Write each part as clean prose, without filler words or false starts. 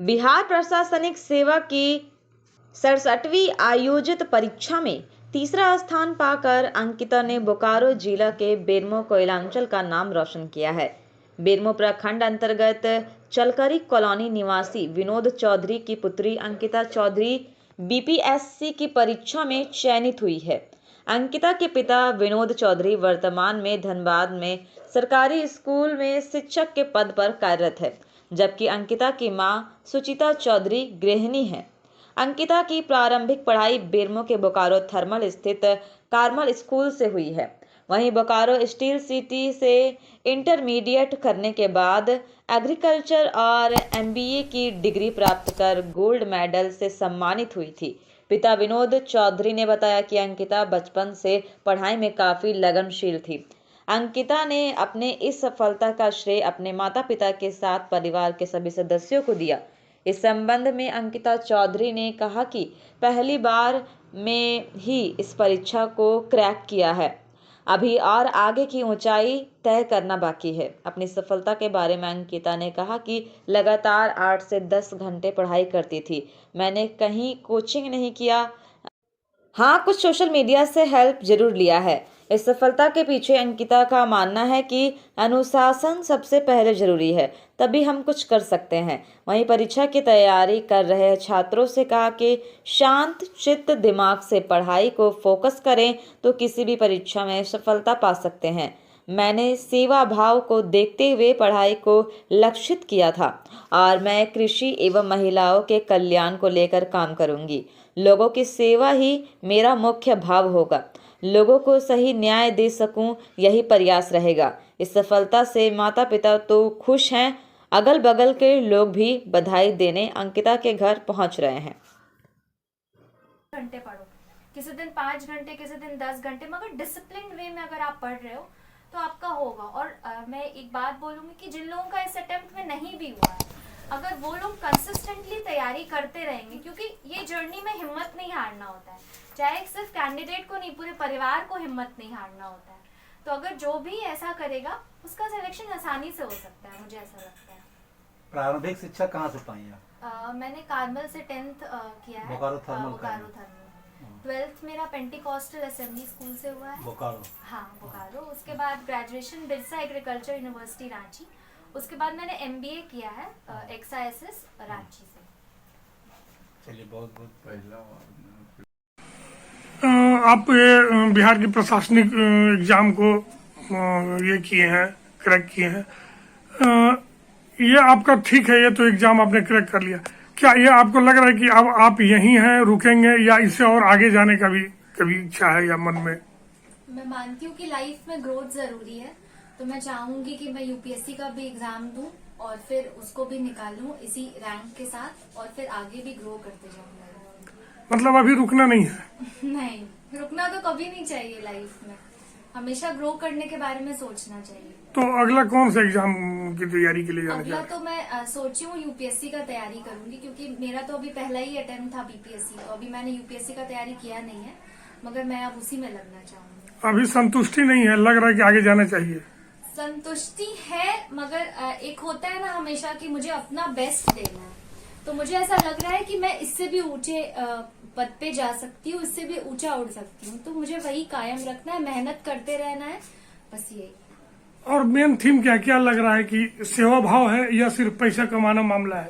बिहार प्रशासनिक सेवा की 67वीं आयोजित परीक्षा में तीसरा स्थान पाकर अंकिता ने बोकारो जिला के बेरमो कोयलांचल का नाम रोशन किया है। बेरमो प्रखंड अंतर्गत चलकरी कॉलोनी निवासी विनोद चौधरी की पुत्री अंकिता चौधरी बीपीएससी की परीक्षा में चयनित हुई है। अंकिता के पिता विनोद चौधरी वर्तमान में धनबाद में सरकारी स्कूल में शिक्षक के पद पर कार्यरत है, जबकि अंकिता की मां सुचिता चौधरी गृहिणी है। अंकिता की प्रारंभिक पढ़ाई बेरमो के बोकारो थर्मल स्थित कार्मल स्कूल से हुई है। वहीं बोकारो स्टील सिटी से इंटरमीडिएट करने के बाद एग्रीकल्चर और एमबीए की डिग्री प्राप्त कर गोल्ड मेडल से सम्मानित हुई थी। पिता विनोद चौधरी ने बताया कि अंकिता बचपन से पढ़ाई में काफ़ी लगनशील थी। अंकिता ने अपने इस सफलता का श्रेय अपने माता पिता के साथ परिवार के सभी सदस्यों को दिया। इस संबंध में अंकिता चौधरी ने कहा कि पहली बार में ही इस परीक्षा को क्रैक किया है, अभी और आगे की ऊंचाई तय करना बाकी है। अपनी सफलता के बारे में अंकिता ने कहा कि लगातार 8 से 10 घंटे पढ़ाई करती थी। मैंने कहीं कोचिंग नहीं किया, हाँ कुछ सोशल मीडिया से हेल्प जरूर लिया है। इस सफलता के पीछे अंकिता का मानना है कि अनुशासन सबसे पहले जरूरी है, तभी हम कुछ कर सकते हैं। वहीं परीक्षा की तैयारी कर रहे छात्रों से कहा कि शांत चित्त दिमाग से पढ़ाई को फोकस करें तो किसी भी परीक्षा में सफलता पा सकते हैं। मैंने सेवा भाव को देखते हुए पढ़ाई को लक्षित किया था और मैं कृषि एवं महिलाओं के कल्याण को लेकर काम करूंगी। लोगों की सेवा ही मेरा मुख्य भाव होगा। लोगों को सही न्याय दे सकूं, यही प्रयास रहेगा। इस सफलता से माता पिता तो खुश हैं, अगल बगल के लोग भी बधाई देने अंकिता के घर पहुंच रहे हैं। घंटे पढ़ो, किसी दिन 5 घंटे, किसी दिन 10 घंटे, मगर डिसिप्लिन वे में अगर आप पढ़ रहे हो तो आपका होगा। और मैं एक बात बोलूंगी कि जिन लोगों का इस अटेम्प्ट में नहीं भी हुआ है, अगर वो लोग कंसिस्टेंटली तैयारी करते रहेंगे, क्योंकि ये जर्नी में हिम्मत नहीं हारना होता है, चाहे सिर्फ कैंडिडेट को नहीं, पूरे परिवार को हिम्मत नहीं हारना होता है। तो अगर जो भी ऐसा करेगा उसका सिलेक्शन आसानी से हो सकता है, मुझे ऐसा लगता है। प्रारंभिक शिक्षा कहाँ से पाई आप? मैंने कार्मल से 10th किया है, बोकारो थर्मल। 12th मेरा पेंटिकॉस्टल असेंबली स्कूल से हुआ है, बोकारो। हाँ बोकारो। उसके बाद graduation Birsa agriculture university Ranchi. उसके बाद मैंने एमबीए किया है एक्सआईएसएस रांची से। चलिए बहुत बहुत पहला। आप ये बिहार की प्रशासनिक एग्जाम को ये किए हैं, क्रैक किए हैं, ये आपका ठीक है, ये तो एग्जाम आपने क्रैक कर लिया। क्या ये आपको लग रहा है कि अब आप यहीं हैं, रुकेंगे, या इससे और आगे जाने का भी कभी इच्छा है या मन में? मैं मानती हूँ कि लाइफ में ग्रोथ जरूरी है, तो मैं चाहूंगी कि मैं यूपीएससी का भी एग्जाम दूं और फिर उसको भी निकालूं इसी रैंक के साथ, और फिर आगे भी ग्रो करते जाऊंगा। मतलब अभी रुकना नहीं है? नहीं, रुकना तो कभी नहीं चाहिए लाइफ में, हमेशा ग्रो करने के बारे में सोचना चाहिए। तो अगला कौन सा एग्जाम की तैयारी के लिए जाना अगला चाहिए? तो मैं सोची हूँ यूपीएससी का तैयारी करूंगी, क्योंकि मेरा तो अभी पहला ही अटेम्प्ट था बीपीएससी, तो अभी मैंने यूपीएससी का तैयारी किया नहीं है, मगर मैं अब उसी में लगना चाहूंगी। अभी संतुष्टि नहीं है, लग रहा है कि आगे जाना चाहिए? संतुष्टि है, मगर एक होता है ना हमेशा कि मुझे अपना बेस्ट देना है, तो मुझे ऐसा लग रहा है कि मैं इससे भी ऊंचे पद पे जा सकती हूँ, इससे भी ऊंचा उड़ सकती हूँ, तो मुझे वही कायम रखना है, मेहनत करते रहना है, बस यही। और मेन थीम क्या लग रहा है कि सेवा भाव है या सिर्फ पैसा कमाना मामला है,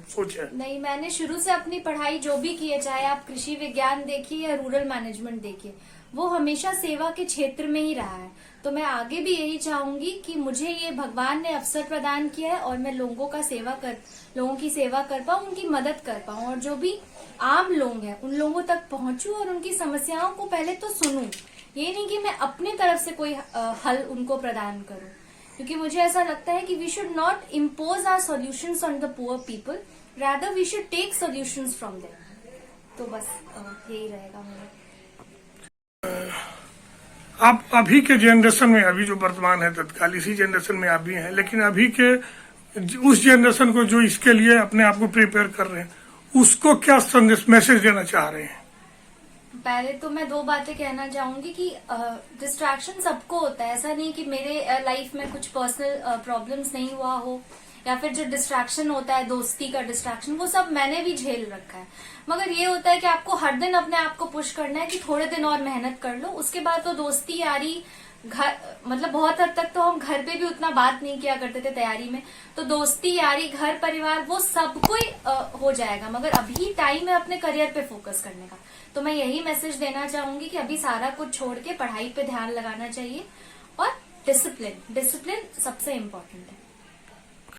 सोच है? नहीं, मैंने शुरू से अपनी पढ़ाई जो भी की है, चाहे आप कृषि विज्ञान देखिए या रूरल मैनेजमेंट देखिए, वो हमेशा सेवा के क्षेत्र में ही रहा है। तो मैं आगे भी यही चाहूंगी कि मुझे ये भगवान ने अवसर प्रदान किया है और मैं लोगों की सेवा कर पाऊँ, उनकी मदद कर पाऊँ, और जो भी आम लोग हैं उन लोगों तक पहुंचूं और उनकी समस्याओं को पहले तो सुनूं। ये नहीं कि मैं अपने तरफ से कोई हल उनको प्रदान करूं, क्योंकि मुझे ऐसा लगता है कि we should not impose our solutions on the poor people, rather we should take solutions from them. तो बस यही रहेगा मेरा। आप अभी के जनरेशन में, अभी जो वर्तमान है तत्काल इसी जनरेशन में आप भी हैं, लेकिन अभी के उस जनरेशन को जो इसके लिए अपने आप को प्रिपेयर कर रहे हैं, उसको क्या संदेश मैसेज देना चाह रहे हैं? पहले तो मैं 2 बातें कहना चाहूंगी कि डिस्ट्रैक्शन सबको होता है, ऐसा नहीं कि मेरे लाइफ में कुछ पर्सनल प्रॉब्लम्स नहीं हुआ हो या फिर जो डिस्ट्रैक्शन होता है, दोस्ती का डिस्ट्रैक्शन, वो सब मैंने भी झेल रखा है। मगर ये होता है कि आपको हर दिन अपने आप को पुश करना है कि थोड़े दिन और मेहनत कर लो, उसके बाद तो दोस्ती यारी घर, मतलब बहुत हद तक तो हम घर पे भी उतना बात नहीं किया करते थे तैयारी में, तो दोस्ती यारी घर परिवार वो सब कोई हो जाएगा। मगर अभी टाइम है अपने करियर पे फोकस करने का, तो मैं यही मैसेज देना चाहूंगी कि अभी सारा कुछ छोड़ के पढ़ाई पे ध्यान लगाना चाहिए और डिसिप्लिन सबसे इम्पोर्टेंट है।